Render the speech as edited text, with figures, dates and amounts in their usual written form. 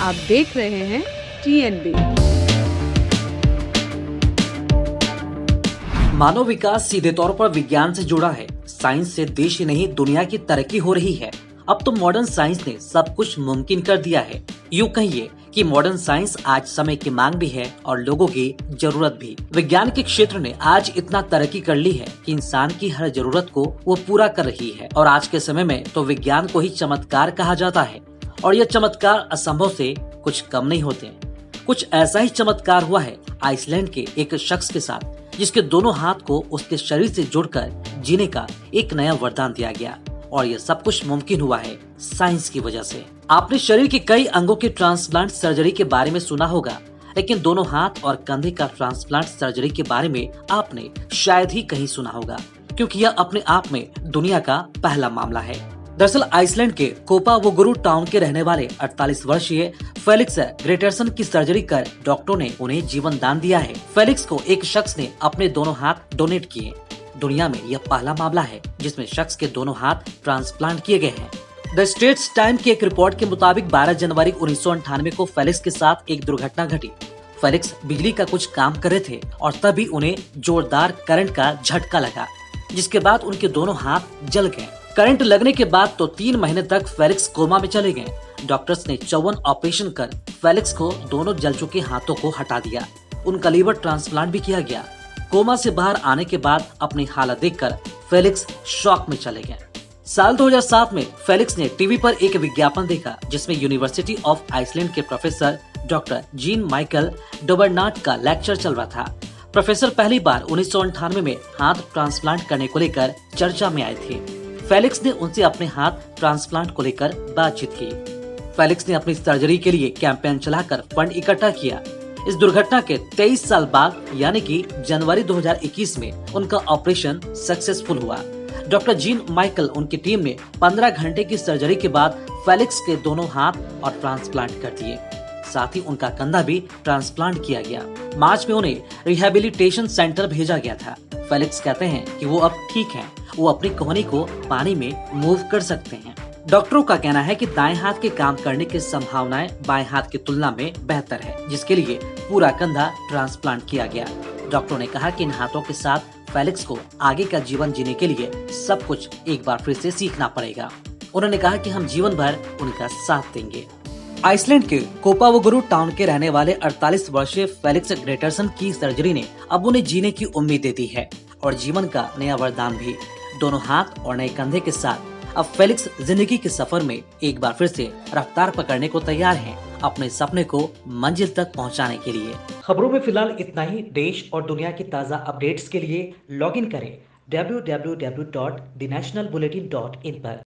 आप देख रहे हैं TNB। मानव विकास सीधे तौर पर विज्ञान से जुड़ा है। साइंस से देश ही नहीं दुनिया की तरक्की हो रही है। अब तो मॉडर्न साइंस ने सब कुछ मुमकिन कर दिया है। यूँ कहिए कि मॉडर्न साइंस आज समय की मांग भी है और लोगों की जरूरत भी। विज्ञान के क्षेत्र ने आज इतना तरक्की कर ली है कि इंसान की हर जरूरत को वो पूरा कर रही है। और आज के समय में तो विज्ञान को ही चमत्कार कहा जाता है और यह चमत्कार असंभव से कुछ कम नहीं होते। कुछ ऐसा ही चमत्कार हुआ है आइसलैंड के एक शख्स के साथ, जिसके दोनों हाथ को उसके शरीर से जोड़कर जीने का एक नया वरदान दिया गया। और यह सब कुछ मुमकिन हुआ है साइंस की वजह से। आपने शरीर के कई अंगों के ट्रांसप्लांट सर्जरी के बारे में सुना होगा, लेकिन दोनों हाथ और कंधे का ट्रांसप्लांट सर्जरी के बारे में आपने शायद ही कहीं सुना होगा, क्योंकि यह अपने आप में दुनिया का पहला मामला है। दरअसल आइसलैंड के कोपावोगुरु टाउन के रहने वाले 48 वर्षीय फेलिक्स ग्रेटरसन की सर्जरी कर डॉक्टरों ने उन्हें जीवन दान दिया है। फेलिक्स को एक शख्स ने अपने दोनों हाथ डोनेट किए। दुनिया में यह पहला मामला है जिसमें शख्स के दोनों हाथ ट्रांसप्लांट किए गए हैं। द स्ट्रेट्स टाइम की एक रिपोर्ट के मुताबिक 12 जनवरी 1998 को फेलिक्स के साथ एक दुर्घटना घटी। फेलिक्स बिजली का कुछ काम कर रहे थे और तभी उन्हें जोरदार करंट का झटका लगा, जिसके बाद उनके दोनों हाथ जल गए। करंट लगने के बाद तो 3 महीने तक फेलिक्स कोमा में चले गए। डॉक्टर्स ने 54 ऑपरेशन कर फेलिक्स को दोनों जल चुके हाथों को हटा दिया। उनका लीवर ट्रांसप्लांट भी किया गया। कोमा से बाहर आने के बाद अपनी हालत देखकर फेलिक्स शॉक में चले गए। साल 2007 में फेलिक्स ने टीवी पर एक विज्ञापन देखा जिसमें यूनिवर्सिटी ऑफ आइसलैंड के प्रोफेसर डॉक्टर जीन माइकल डोबरनाट का लेक्चर चल रहा था। प्रोफेसर पहली बार 1998 में हाथ ट्रांसप्लांट करने को लेकर चर्चा में आए थे। फेलिक्स ने उनसे अपने हाथ ट्रांसप्लांट को लेकर बातचीत की। फेलिक्स ने अपनी सर्जरी के लिए कैंपेन चलाकर फंड इकट्ठा किया। इस दुर्घटना के 23 साल बाद यानी कि जनवरी 2021 में उनका ऑपरेशन सक्सेसफुल हुआ। डॉक्टर जीन माइकल उनकी टीम ने 15 घंटे की सर्जरी के बाद फेलिक्स के दोनों हाथ और ट्रांसप्लांट कर दिए। साथ ही उनका कंधा भी ट्रांसप्लांट किया गया। मार्च में उन्हें रिहैबिलिटेशन सेंटर भेजा गया था। फेलिक्स कहते हैं कि वो अब ठीक हैं। वो अपनी कोहनी को पानी में मूव कर सकते हैं। डॉक्टरों का कहना है कि दाएं हाथ के काम करने की संभावनाएं बाएं हाथ की तुलना में बेहतर है, जिसके लिए पूरा कंधा ट्रांसप्लांट किया गया। डॉक्टरों ने कहा कि इन हाथों के साथ फेलिक्स को आगे का जीवन जीने के लिए सब कुछ एक बार फिर से सीखना पड़ेगा। उन्होंने कहा कि हम जीवन भर उनका साथ देंगे। आइसलैंड के कोपावोगुरु टाउन के रहने वाले 48 वर्षीय फेलिक्स ग्रेटरसन की सर्जरी ने अब उन्हें जीने की उम्मीद दे दी है और जीवन का नया वरदान भी। दोनों हाथ और नए कंधे के साथ अब फेलिक्स जिंदगी के सफर में एक बार फिर से रफ्तार पकड़ने को तैयार हैं, अपने सपने को मंजिल तक पहुंचाने के लिए। खबरों में फिलहाल इतना ही। देश और दुनिया की ताज़ा अपडेट्स के लिए लॉगिन करें www.thenationalbulletin.in पर।